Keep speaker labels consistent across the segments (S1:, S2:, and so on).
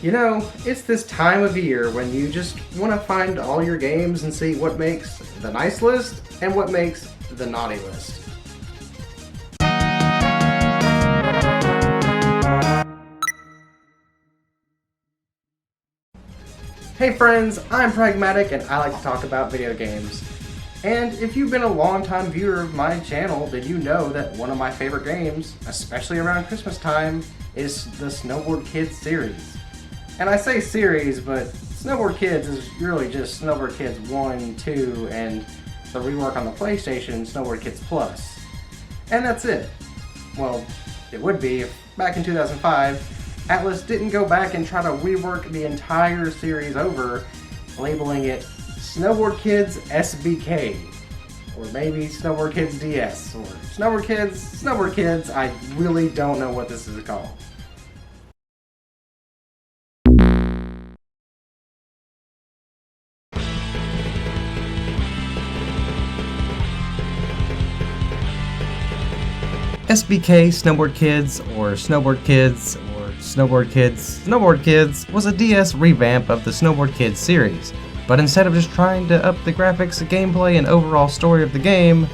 S1: You know, it's this time of year when you just want to find all your games and see what makes the nice list and what makes the naughty list. Hey friends, I'm Pragmatik and I like to talk about video games. And if you've been a long-time viewer of my channel, then you know that one of my favorite games, especially around Christmas time, is the Snowboard Kids series. And I say series, but Snowboard Kids is really just Snowboard Kids 1, 2, and the rework on the PlayStation, Snowboard Kids Plus. And that's it. Well, it would be if back in 2005, Atlas didn't go back and try to rework the entire series over, labeling it Snowboard Kids SBK, or maybe Snowboard Kids DS, or Snowboard Kids, I really don't know what this is called.
S2: SBK Snowboard Kids, or Snowboard Kids, or Snowboard Kids was a DS revamp of the Snowboard Kids series, but instead of just trying to up the graphics, gameplay, and overall story of the game,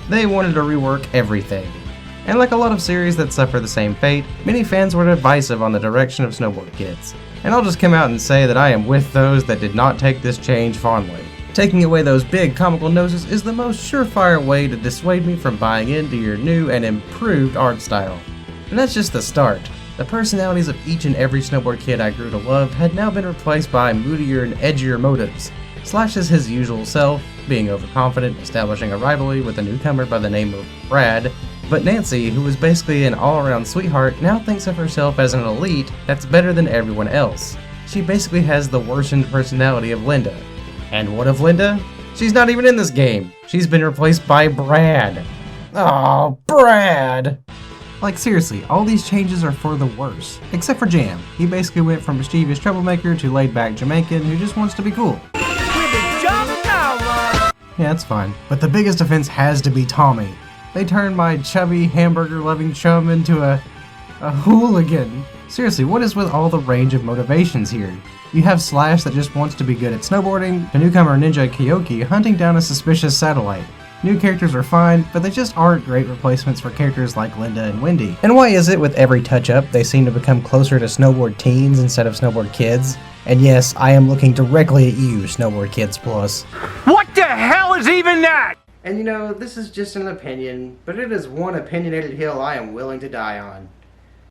S2: they wanted to rework everything. And like a lot of series that suffer the same fate, many fans were divisive on the direction of Snowboard Kids. And I'll just come out and say that I am with those that did not take this change fondly. Taking away those big comical noses is the most surefire way to dissuade me from buying into your new and improved art style. And that's just the start. The personalities of each and every Snowboard Kid I grew to love had now been replaced by moodier and edgier motives. Slash is his usual self, being overconfident, establishing a rivalry with a newcomer by the name of Brad, but Nancy, who was basically an all-around sweetheart, now thinks of herself as an elite that's better than everyone else. She basically has the worsened personality of Linda. And what of Linda? She's not even in this game. She's been replaced by Brad. Oh, Brad! Like seriously, all these changes are for the worse. Except for Jam. He basically went from mischievous troublemaker to laid-back Jamaican who just wants to be cool. Yeah, that's fine. But the biggest offense has to be Tommy. They turned my chubby, hamburger-loving chum into a hooligan. Seriously, what is with all the range of motivations here? You have Slash that just wants to be good at snowboarding, the newcomer Ninja Kyoki hunting down a suspicious satellite. New characters are fine, but they just aren't great replacements for characters like Linda and Wendy. And why is it with every touch-up they seem to become closer to Snowboard Teens instead of Snowboard Kids? And yes, I am looking directly at you, Snowboard Kids Plus.
S3: What the hell is even that?
S1: And you know, this is just an opinion, but it is one opinionated hill I am willing to die on.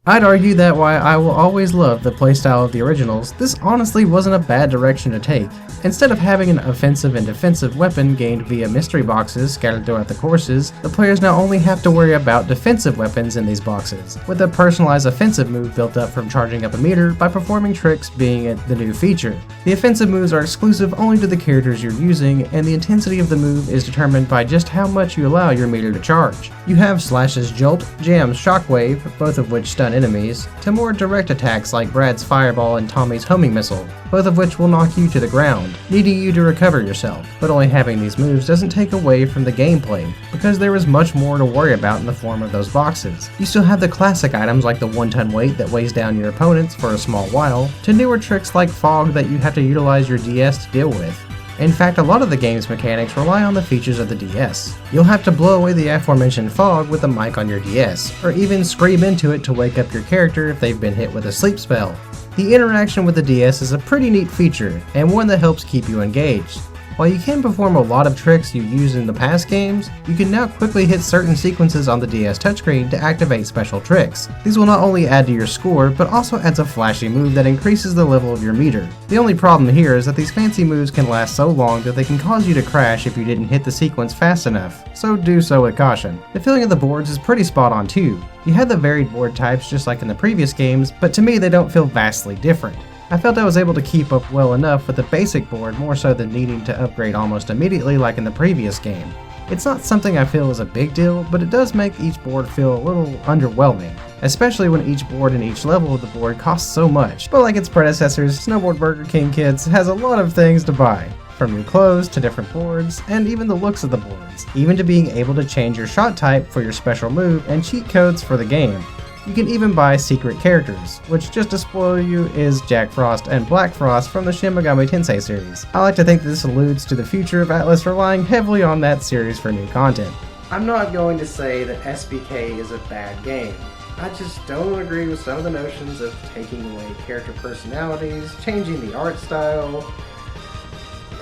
S2: I'd argue that while I will always love the playstyle of the originals, this honestly wasn't a bad direction to take. Instead of having an offensive and defensive weapon gained via mystery boxes scattered throughout the courses, the players now only have to worry about defensive weapons in these boxes, with a personalized offensive move built up from charging up a meter by performing tricks being the new feature. The offensive moves are exclusive only to the characters you're using, and the intensity of the move is determined by just how much you allow your meter to charge. You have Slash's Jolt, Jam's Shockwave, both of which stun enemies, to more direct attacks like Brad's Fireball and Tommy's Homing Missile, both of which will knock you to the ground, needing you to recover yourself. But only having these moves doesn't take away from the gameplay, because there is much more to worry about in the form of those boxes. You still have the classic items like the 1-ton weight that weighs down your opponents for a small while, to newer tricks like fog that you have to utilize your DS to deal with. In fact, a lot of the game's mechanics rely on the features of the DS. You'll have to blow away the aforementioned fog with the mic on your DS, or even scream into it to wake up your character if they've been hit with a sleep spell. The interaction with the DS is a pretty neat feature, and one that helps keep you engaged. While you can perform a lot of tricks you used in the past games, you can now quickly hit certain sequences on the DS touchscreen to activate special tricks. These will not only add to your score, but also adds a flashy move that increases the level of your meter. The only problem here is that these fancy moves can last so long that they can cause you to crash if you didn't hit the sequence fast enough, so do so with caution. The feeling of the boards is pretty spot on too. You have the varied board types just like in the previous games, but to me they don't feel vastly different. I felt I was able to keep up well enough with the basic board more so than needing to upgrade almost immediately like in the previous game. It's not something I feel is a big deal, but it does make each board feel a little underwhelming, especially when each board and each level of the board costs so much. But like its predecessors, Snowboard Burger King Kids has a lot of things to buy, from new clothes to different boards, and even the looks of the boards, even to being able to change your shot type for your special move and cheat codes for the game. You can even buy secret characters, which just to spoil you is Jack Frost and Black Frost from the Shin Megami Tensei series. I like to think this alludes to the future of Atlus relying heavily on that series for new content.
S1: I'm not going to say that SBK is a bad game. I just don't agree with some of the notions of taking away character personalities, changing the art style.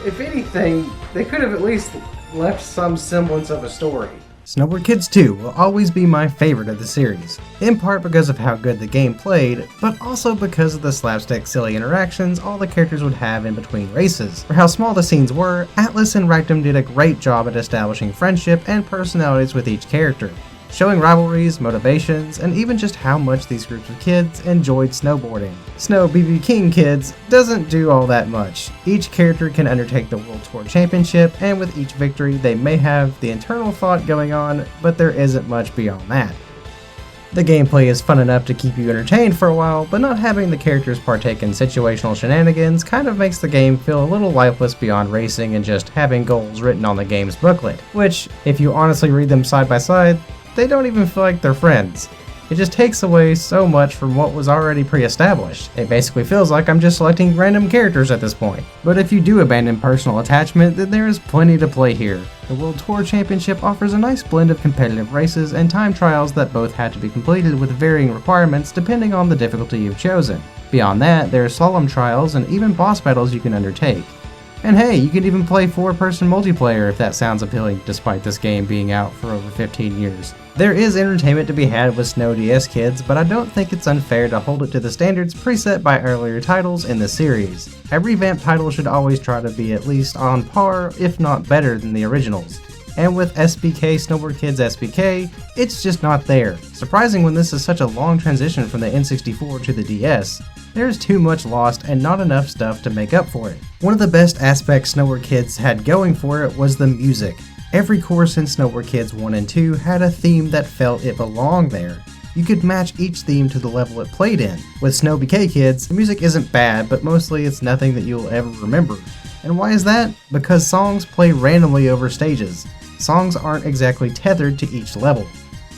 S1: If anything, they could have at least left some semblance of a story.
S2: Snowboard Kids 2 will always be my favorite of the series, in part because of how good the game played, but also because of the slapstick silly interactions all the characters would have in between races. For how small the scenes were, Atlus and Rectum did a great job at establishing friendship and personalities with each character, showing rivalries, motivations, and even just how much these groups of kids enjoyed snowboarding. Snow BB King Kids doesn't do all that much. Each character can undertake the World Tour Championship, and with each victory they may have the internal thought going on, but there isn't much beyond that. The gameplay is fun enough to keep you entertained for a while, but not having the characters partake in situational shenanigans kind of makes the game feel a little lifeless beyond racing and just having goals written on the game's booklet, which, if you honestly read them side by side, they don't even feel like they're friends. It just takes away so much from what was already pre-established. It basically feels like I'm just selecting random characters at this point. But if you do abandon personal attachment, then there is plenty to play here. The World Tour Championship offers a nice blend of competitive races and time trials that both had to be completed with varying requirements depending on the difficulty you've chosen. Beyond that, there are slalom trials and even boss battles you can undertake. And hey, you can even play 4-person multiplayer if that sounds appealing, despite this game being out for over 15 years. There is entertainment to be had with Snow DS Kids, but I don't think it's unfair to hold it to the standards preset by earlier titles in the series. A revamped title should always try to be at least on par, if not better than the originals. And with SBK Snowboard Kids SBK, it's just not there. Surprising when this is such a long transition from the N64 to the DS. There's too much lost and not enough stuff to make up for it. One of the best aspects Snowboard Kids had going for it was the music. Every course in Snowboard Kids 1 and 2 had a theme that felt it belonged there. You could match each theme to the level it played in. With Snow BK Kids, the music isn't bad, but mostly it's nothing that you'll ever remember. And why is that? Because songs play randomly over stages. Songs aren't exactly tethered to each level.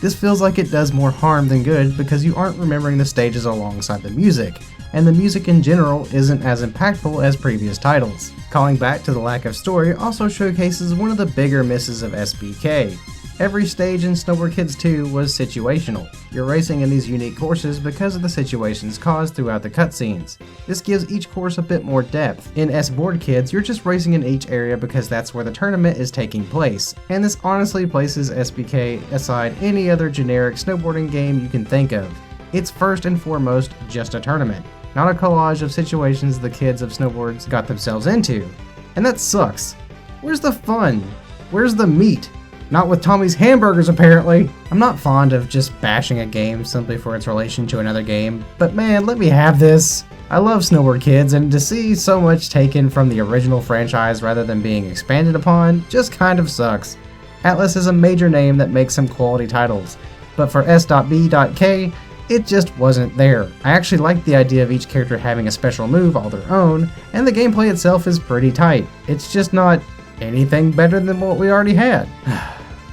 S2: This feels like it does more harm than good because you aren't remembering the stages alongside the music, and the music in general isn't as impactful as previous titles. Calling back to the lack of story also showcases one of the bigger misses of SBK. Every stage in Snowboard Kids 2 was situational. You're racing in these unique courses because of the situations caused throughout the cutscenes. This gives each course a bit more depth. In SBoard Kids, you're just racing in each area because that's where the tournament is taking place, and this honestly places SBK aside any other generic snowboarding game you can think of. It's first and foremost just a tournament, not a collage of situations the kids of snowboards got themselves into. And that sucks. Where's the fun? Where's the meat? Not with Tommy's Hamburgers, apparently. I'm not fond of just bashing a game simply for its relation to another game, but man, let me have this. I love Snowboard Kids, and to see so much taken from the original franchise rather than being expanded upon just kind of sucks. Atlus is a major name that makes some quality titles, but for S.B.K, it just wasn't there. I actually like the idea of each character having a special move all their own, and the gameplay itself is pretty tight. It's just not anything better than what we already had.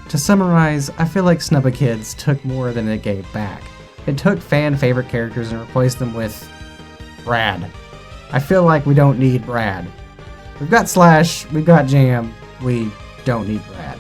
S2: To summarize, I feel like Snubba Kids took more than it gave back. It took fan favorite characters and replaced them with Brad. I feel like we don't need Brad. We've got Slash, we've got Jam, we don't need Brad.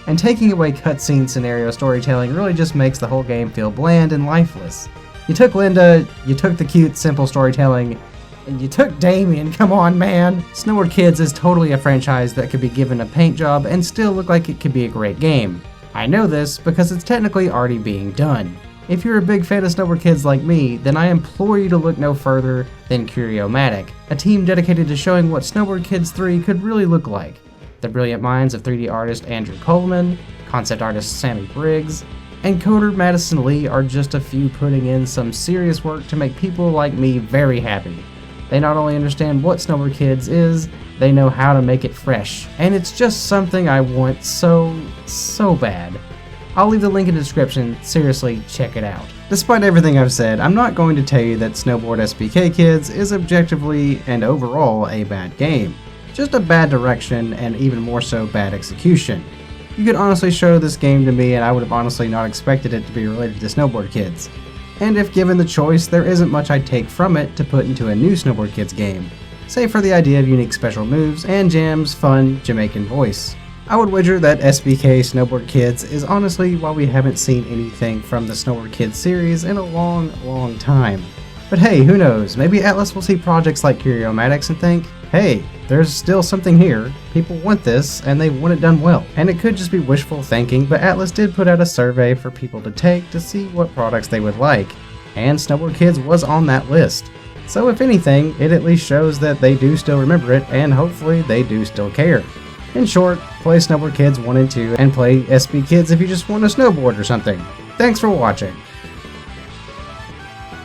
S2: And taking away cutscene scenario storytelling really just makes the whole game feel bland and lifeless. You took Linda, you took the cute, simple storytelling, and you took Damien, come on man! Snowboard Kids is totally a franchise that could be given a paint job and still look like it could be a great game. I know this because it's technically already being done. If you're a big fan of Snowboard Kids like me, then I implore you to look no further than Curiomatic, a team dedicated to showing what Snowboard Kids 3 could really look like. The brilliant minds of 3D artist Andrew Coleman, concept artist Sammy Briggs, and coder Madison Lee are just a few putting in some serious work to make people like me very happy. They not only understand what Snowboard Kids is, they know how to make it fresh, and it's just something I want so bad. I'll leave the link in the description, seriously, check it out. Despite everything I've said, I'm not going to tell you that Snowboard SBK Kids is objectively and overall a bad game. Just a bad direction and even more so bad execution. You could honestly show this game to me and I would have honestly not expected it to be related to Snowboard Kids. and if given the choice, there isn't much I'd take from it to put into a new Snowboard Kids game, save for the idea of unique special moves and Jam's fun Jamaican voice. I would wager that SBK Snowboard Kids is honestly why we haven't seen anything from the Snowboard Kids series in a long time. But hey, who knows, maybe Atlas will see projects like Curio-Matics and think, hey, there's still something here, people want this, and they want it done well. And it could just be wishful thinking, but Atlas did put out a survey for people to take to see what products they would like, and Snowboard Kids was on that list. So if anything, it at least shows that they do still remember it, and hopefully they do still care. In short, play Snowboard Kids 1 and 2, and play SB Kids if you just want to snowboard or something. Thanks for watching.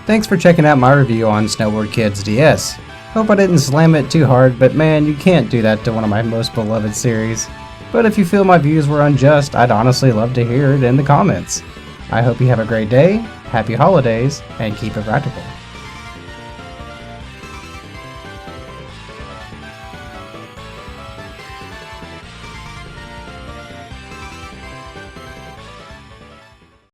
S2: Thanks for checking out my review on Snowboard Kids DS. Hope I didn't slam it too hard, but man, you can't do that to one of my most beloved series. But if you feel my views were unjust, I'd honestly love to hear it in the comments. I hope you have a great day, happy holidays, and keep it practical.